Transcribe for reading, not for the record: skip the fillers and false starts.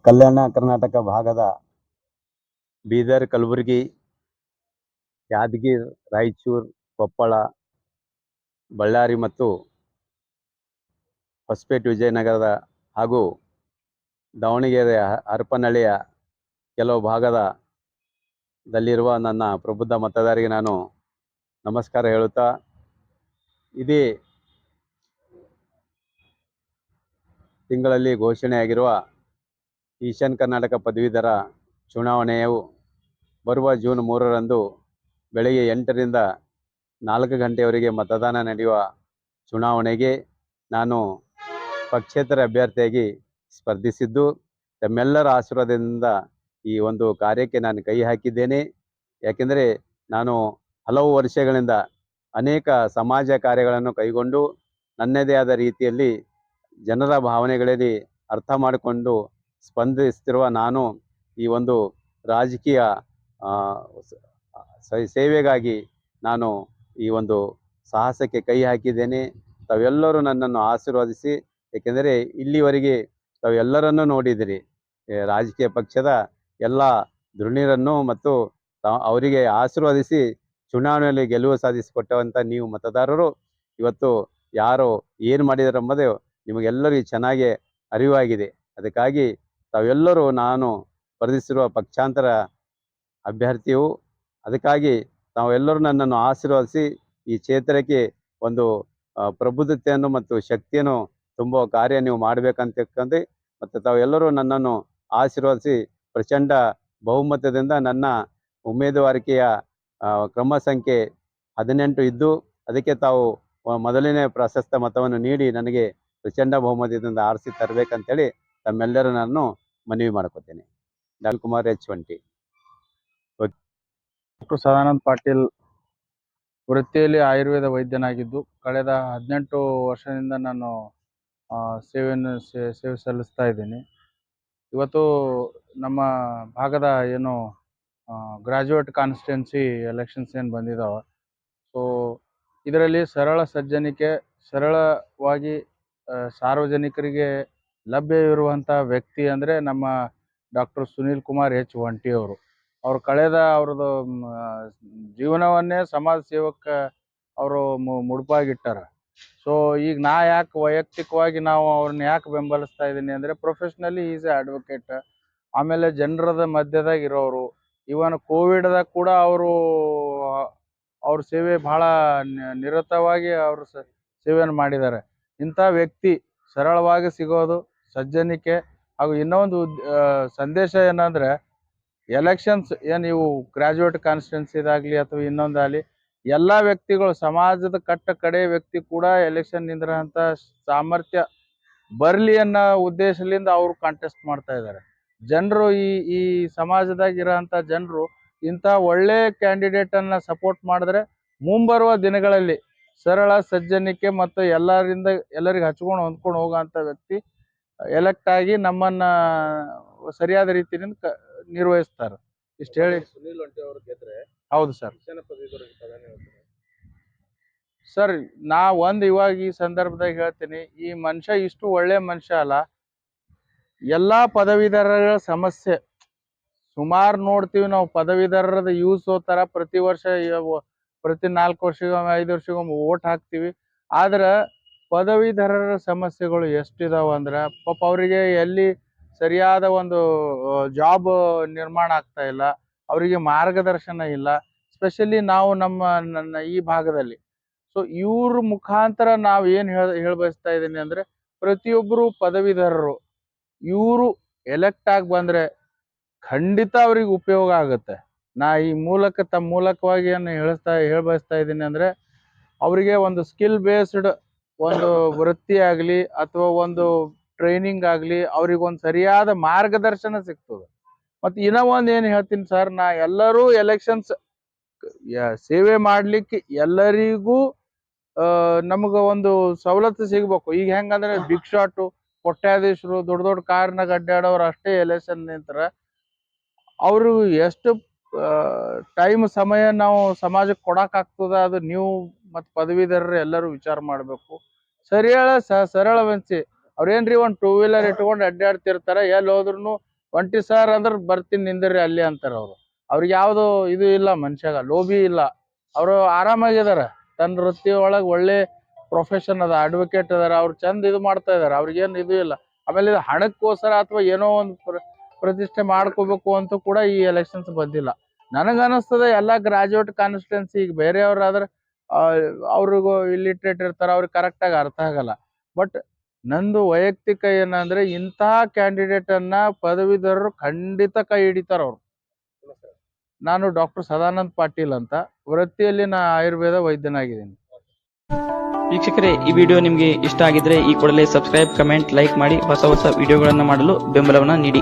ಕಲ್ಯಾಣ ಕರ್ನಾಟಕ ಭಾಗದ ಬೀದರ್, ಕಲಬುರಗಿ, ಯಾದಗಿರಿ, ರಾಯಚೂರು, ಕೊಪ್ಪಳ, ಬಳ್ಳಾರಿ ಮತ್ತು ಹೊಸಪೇಟೆ, ವಿಜಯನಗರದ ಹಾಗೂ ದಾವಣಗೆರೆ, ಹರಪನಹಳ್ಳಿಯ ಕೆಲವು ಭಾಗದಲ್ಲಿರುವ ನನ್ನ ಪ್ರಬುದ್ಧ ಮತದಾರರಿಗೆ ನಾನು ನಮಸ್ಕಾರ ಹೇಳುತ್ತಾ, ಇದೇ ತಿಂಗಳಲ್ಲಿ ಘೋಷಣೆಯಾಗಿರುವ ಈಶಾನ್ಯ ಕರ್ನಾಟಕ ಪದವೀಧರ ಚುನಾವಣೆಯು ಬರುವ ಜೂನ್ 3ರಂದು ಬೆಳಗ್ಗೆ 8ರಿಂದ 4 ಗಂಟೆಯವರೆಗೆ ಮತದಾನ ನಡೆಯುವ ಚುನಾವಣೆಗೆ ನಾನು ಪಕ್ಷೇತರ ಅಭ್ಯರ್ಥಿಯಾಗಿ ಸ್ಪರ್ಧಿಸಿದ್ದು, ತಮ್ಮೆಲ್ಲರ ಆಶೀರ್ವಾದದಿಂದ ಈ ಒಂದು ಕಾರ್ಯಕ್ಕೆ ನಾನು ಕೈ ಹಾಕಿದ್ದೇನೆ. ಯಾಕೆಂದರೆ ನಾನು ಹಲವು ವರ್ಷಗಳಿಂದ ಅನೇಕ ಸಮಾಜ ಕಾರ್ಯಗಳನ್ನು ಕೈಗೊಂಡು ನನ್ನದೇ ಆದ ರೀತಿಯಲ್ಲಿ ಜನರ ಭಾವನೆಗಳಲ್ಲಿ ಅರ್ಥ ಮಾಡಿಕೊಂಡು ಸ್ಪಂದಿಸ್ತಿರುವ ನಾನು ಈ ಒಂದು ರಾಜಕೀಯ ಸೇವೆಗಾಗಿ ನಾನು ಈ ಒಂದು ಸಾಹಸಕ್ಕೆ ಕೈ ಹಾಕಿದ್ದೇನೆ. ತಾವೆಲ್ಲರೂ ನನ್ನನ್ನು ಆಶೀರ್ವದಿಸಿ, ಏಕೆಂದರೆ ಇಲ್ಲಿವರೆಗೆ ತಾವೆಲ್ಲರನ್ನೂ ನೋಡಿದಿರಿ. ರಾಜಕೀಯ ಪಕ್ಷದ ಎಲ್ಲ ಧುರೀಣರನ್ನು ಮತ್ತು ಅವರಿಗೆ ಆಶೀರ್ವದಿಸಿ ಚುನಾವಣೆಯಲ್ಲಿ ಗೆಲುವು ಸಾಧಿಸಿಕೊಟ್ಟಂಥ ನೀವು ಮತದಾರರು ಇವತ್ತು ಯಾರು ಏನು ಮಾಡಿದ್ದಾರೆ ಎಂಬುದು ನಿಮಗೆಲ್ಲರಿಗೂ ಚೆನ್ನಾಗಿ ಅರಿವಾಗಿದೆ. ಅದಕ್ಕಾಗಿ ತಾವೆಲ್ಲರೂ ನಾನು ಸ್ಪರ್ಧಿಸಿರುವ ಪಕ್ಷಾಂತರ ಅಭ್ಯರ್ಥಿಯು. ಅದಕ್ಕಾಗಿ ತಾವೆಲ್ಲರೂ ನನ್ನನ್ನು ಆಶೀರ್ವದಿಸಿ ಈ ಕ್ಷೇತ್ರಕ್ಕೆ ಒಂದು ಪ್ರಬುದ್ಧತೆಯನ್ನು ಮತ್ತು ಶಕ್ತಿಯನ್ನು ತುಂಬುವ ಕಾರ್ಯ ನೀವು ಮಾಡಬೇಕಂತ ಮತ್ತು ತಾವೆಲ್ಲರೂ ನನ್ನನ್ನು ಆಶೀರ್ವದಿಸಿ ಪ್ರಚಂಡ ಬಹುಮತದಿಂದ ನನ್ನ ಉಮೇದುವಾರಿಕೆಯ ಕ್ರಮ ಸಂಖ್ಯೆ 18 ಇದ್ದು, ಅದಕ್ಕೆ ತಾವು ಮೊದಲನೇ ಪ್ರಶಸ್ತ ಮತವನ್ನು ನೀಡಿ ನನಗೆ ಪ್ರಚಂಡ ಬಹುಮತದಿಂದ ಆರಿಸಿ ತರಬೇಕಂತೇಳಿ ತಮ್ಮೆಲ್ಲರೂ ನಾನು ಮನವಿ ಮಾಡ್ಕೋತೇನೆ. Doctor Kumar H Vanti. Doctor Sadananda Patil ವೃತ್ತಿಯಲ್ಲಿ ಆಯುರ್ವೇದ ವೈದ್ಯನಾಗಿದ್ದು ಕಳೆದ 18 ವರ್ಷದಿಂದ ನಾನು ಸೇವೆ ಸಲ್ಲಿಸ್ತಾ ಇದ್ದೀನಿ. ಇವತ್ತು ನಮ್ಮ ಭಾಗದ ಏನು ಗ್ರಾಜ್ಯುಯೇಟ್ ಕಾನ್ಸ್ಟಿಟ್ಯೂನ್ಸಿ ಎಲೆಕ್ಷನ್ಸ್ ಏನು ಬಂದಿದ್ದಾವೆ, ಸೊ ಇದರಲ್ಲಿ ಸರಳವಾಗಿ ಸಾರ್ವಜನಿಕರಿಗೆ ಲಭ್ಯವಿರುವಂಥ ವ್ಯಕ್ತಿ ಅಂದರೆ ನಮ್ಮ ಡಾಕ್ಟರ್ ಸುನೀಲ್ ಕುಮಾರ್ ಎಚ್ ವಂಟಿ ಅವರು. ಅವ್ರದ್ದು ಜೀವನವನ್ನೇ ಸಮಾಜ ಸೇವಕ ಅವರು ಮುಡುಪಾಗಿಟ್ಟಾರ. ಸೊ ಈಗ ನಾ ಯಾಕೆ ವೈಯಕ್ತಿಕವಾಗಿ ನಾವು ಅವ್ರನ್ನ ಯಾಕೆ ಬೆಂಬಲಿಸ್ತಾ ಇದ್ದೀನಿ ಅಂದರೆ, ಪ್ರೊಫೆಷ್ನಲಿ ಈಸ್ ಎ ಅಡ್ವೊಕೇಟ್. ಆಮೇಲೆ ಜನರದ ಮಧ್ಯದಾಗ ಇರೋರು. ಇವನ್ ಕೋವಿಡ್ದಾಗ ಕೂಡ ಅವ್ರ ಸೇವೆ ಭಾಳ ನಿರತವಾಗಿ ಅವರು ಸೇವೆಯನ್ನು ಮಾಡಿದ್ದಾರೆ. ಇಂಥ ವ್ಯಕ್ತಿ ಸರಳವಾಗಿ ಸಿಗೋದು ಸಜ್ಜನಿಕೆ. ಹಾಗೂ ಇನ್ನೊಂದು ಸಂದೇಶ ಏನಂದರೆ, ಎಲೆಕ್ಷನ್ಸ್ ಏನು ಇವು ಗ್ರಾಜ್ಯುಯೇಟ್ ಕಾನ್ಸ್ಟಿಟ್ಯೂನ್ಸಿದಾಗಲಿ ಅಥವಾ ಇನ್ನೊಂದಾಗಲಿ, ಎಲ್ಲ ವ್ಯಕ್ತಿಗಳು ಸಮಾಜದ ಕಡೆ ವ್ಯಕ್ತಿ ಕೂಡ ಎಲೆಕ್ಷನ್ ನಿಂದ್ರಂಥ ಸಾಮರ್ಥ್ಯ ಬರಲಿ ಅನ್ನೋ ಉದ್ದೇಶದಿಂದ ಅವರು ಕಾಂಟೆಸ್ಟ್ ಮಾಡ್ತಾ ಇದ್ದಾರೆ. ಜನರು ಈ ಸಮಾಜದಾಗ ಇರೋಂಥ ಜನರು ಇಂಥ ಒಳ್ಳೆ ಕ್ಯಾಂಡಿಡೇಟನ್ನು ಸಪೋರ್ಟ್ ಮಾಡಿದ್ರೆ ಮುಂಬರುವ ದಿನಗಳಲ್ಲಿ ಸರಳ ಸಜ್ಜನಿಕೆ ಮತ್ತು ಎಲ್ಲರಿಗೆ ಹಚ್ಕೊಂಡು ಹೊಂದ್ಕೊಂಡು ಹೋಗೋಂಥ ವ್ಯಕ್ತಿ ಎಲೆಕ್ಟ್ ಆಗಿ ನಮ್ಮನ್ನು ಸರಿಯಾದ ರೀತಿಯಿಂದ ನಿರ್ವಹಿಸ್ತಾರೆ. ಇಷ್ಟು ಹೇಳಿ. ಸುನೀಲ್ ವಂಟಿ ಅವರು ಗೆದ್ರೆ ಹೌದು ಸರ್. ಸರ್, ಇವಾಗ ಈ ಸಂದರ್ಭದಾಗ ಹೇಳ್ತೀನಿ, ಈ ಮನುಷ್ಯ ಇಷ್ಟು ಒಳ್ಳೆ ಮನುಷ್ಯ ಅಲ್ಲ. ಎಲ್ಲಾ ಪದವೀಧರರ ಸಮಸ್ಯೆ ಸುಮಾರು ನೋಡ್ತೀವಿ ನಾವು. ಪದವೀಧರದ ಯೂಸ್ ಹೋಗ್ತಾರ, ಪ್ರತಿ ವರ್ಷ ಪ್ರತಿ 4 ವರ್ಷಕ್ಕೊಮ್ಮೆ 5 ವರ್ಷಕ್ಕೊಮ್ಮೆ ಓಟ್ ಹಾಕ್ತಿವಿ. ಆದ್ರೆ ಪದವೀಧರರ ಸಮಸ್ಯೆಗಳು ಎಷ್ಟಿದಾವ ಅಂದ್ರೆ, ಪಾಪ ಅವರಿಗೆ ಎಲ್ಲಿ ಸರಿಯಾದ ಒಂದು ಜಾಬ್ ನಿರ್ಮಾಣ ಆಗ್ತಾ ಇಲ್ಲ, ಅವರಿಗೆ ಮಾರ್ಗದರ್ಶನ ಇಲ್ಲ. ಸ್ಪೆಷಲಿ ನಾವು ನನ್ನ ಈ ಭಾಗದಲ್ಲಿ. ಸೊ ಇವ್ರ ಮುಖಾಂತರ ನಾವು ಏನು ಹೇಳ್ಬಯಸ್ತಾ ಇದ್ದೀನಿ ಅಂದ್ರೆ, ಪ್ರತಿಯೊಬ್ಬರು ಪದವೀಧರರು ಇವರು ಎಲೆಕ್ಟ್ ಆಗಿ ಬಂದ್ರೆ ಖಂಡಿತ ಅವ್ರಿಗೆ ಉಪಯೋಗ ಆಗುತ್ತೆ. ನಾ ಈ ತಮ್ಮ ಮೂಲಕವಾಗಿ ಏನು ಹೇಳ್ಬಯಸ್ತಾ ಇದ್ದೀನಿ ಅಂದ್ರೆ, ಅವರಿಗೆ ಒಂದು ಸ್ಕಿಲ್ ಬೇಸ್ಡ್ ಒಂದು ವೃತ್ತಿ ಆಗಲಿ ಅಥವಾ ಒಂದು ಟ್ರೈನಿಂಗ್ ಆಗಲಿ, ಅವ್ರಿಗೊಂದು ಸರಿಯಾದ ಮಾರ್ಗದರ್ಶನ ಸಿಗ್ತದೆ. ಮತ್ತು ಇನ್ನೂ ಒಂದು ಏನು ಹೇಳ್ತೀನಿ ಸರ್, ನಾ ಎಲ್ಲರೂ ಎಲೆಕ್ಷನ್ಸ್ ಸೇವೆ ಮಾಡ್ಲಿಕ್ಕೆ ಎಲ್ಲರಿಗೂ ನಮಗೆ ಒಂದು ಸವಲತ್ತು ಸಿಗ್ಬೇಕು. ಈಗ ಹೆಂಗಂದ್ರೆ ಬಿಗ್ ಶಾಟು, ಕೊಟ್ಟಾಧೀಶರು, ದೊಡ್ಡ ಕಾರ್ನಾಗ ಅಡ್ಡಾಡೋರು ಅಷ್ಟೇ ಎಲೆಕ್ಷನ್ ನಿಂತರ ಅವರು ಎಷ್ಟು ಸಮಯ ನಾವು ಸಮಾಜಕ್ಕೆ ಕೊಡಕ್ಕಾಗ್ತದ, ಅದು ನೀವು ಮತ್ತು ಪದವೀಧರರು ಎಲ್ಲರೂ ವಿಚಾರ ಮಾಡಬೇಕು. ಸರಳ ವಂಚಿ ಅವ್ರೇನ್ರಿ ಒಂದು 2 ವೀಲರ್ ಇಟ್ಕೊಂಡು ಅಡ್ಡಾಡ್ತಿರ್ತಾರೆ, ಎಲ್ಲಿ ಹೋದ್ರು ಹೊಂಟಿ ಸರ್ ಅಂದ್ರೆ ಬರ್ತೀನಿ ನಿಂದ್ರಿ ಅಲ್ಲಿ ಅಂತಾರ ಅವ್ರು. ಅವ್ರಿಗೆ ಯಾವ್ದು ಇದು ಇಲ್ಲ, ಮನುಷ್ಯಾಗ ಲೋಭಿ ಇಲ್ಲ. ಅವರು ಆರಾಮಾಗಿದಾರ, ತನ್ನ ವೃತ್ತಿ ಒಳಗ್ ಒಳ್ಳೆ ಪ್ರೊಫೆಷನ್ ಅದ, ಅಡ್ವೊಕೇಟ್ ಅದಾರ, ಅವ್ರು ಚಂದ ಇದು ಮಾಡ್ತಾ ಇದಾರೆ, ಅವ್ರಿಗೇನು ಇದು ಇಲ್ಲ. ಆಮೇಲೆ ಇದು ಹಣಕ್ಕೋಸ್ಕರ ಅಥವಾ ಏನೋ ಒಂದು ಪ್ರತಿಷ್ಠೆ ಮಾಡ್ಕೋಬೇಕು ಅಂತ ಕೂಡ ಈ ಎಲೆಕ್ಷನ್ಸ್ ಬಂದಿಲ್ಲ. ನನಗ ಅನಿಸ್ತದೆ ಎಲ್ಲಾ ಗ್ರಾಜುಯೇಟ್ ಕಾನ್ಸ್ಟಿಟ್ಯೂನ್ಸಿ, ಈಗ ಬೇರೆಯವ್ರಾದ್ರೆ ಅವ್ರಿಗೂ ಇಲ್ಲಿಟ್ರೇಟ್ ಇರ್ತಾರ, ಅವ್ರಿಗೆ ಕರೆಕ್ಟ್ ಆಗಿ ಅರ್ಥ ಆಗಲ್ಲ. ಬಟ್ ನಂದು ವೈಯಕ್ತಿಕ ಏನಂದ್ರೆ ಇಂತಹ ಕ್ಯಾಂಡಿಡೇಟ್ ಅನ್ನ ಪದವೀಧರರು ಖಂಡಿತ ಕೈ ಹಿಡಿತಾರ ಅವ್ರು. ನಾನು ಡಾಕ್ಟರ್ ಸದಾನಂದ್ ಪಾಟೀಲ್ ಅಂತ, ವೃತ್ತಿಯಲ್ಲಿ ನಾ ಆಯುರ್ವೇದ ವೈದ್ಯನಾಗಿದ್ದೀನಿ. ವೀಕ್ಷಕರೇ, ಈ ವಿಡಿಯೋ ನಿಮಗೆ ಇಷ್ಟ ಆಗಿದ್ರೆ ಈ ಕೂಡಲೇ ಸಬ್ಸ್ಕ್ರೈಬ್, ಕಮೆಂಟ್, ಲೈಕ್ ಮಾಡಿ ಹೊಸ ಹೊಸ ವಿಡಿಯೋಗಳನ್ನು ಮಾಡಲು ಬೆಂಬಲವನ್ನ ನೀಡಿ.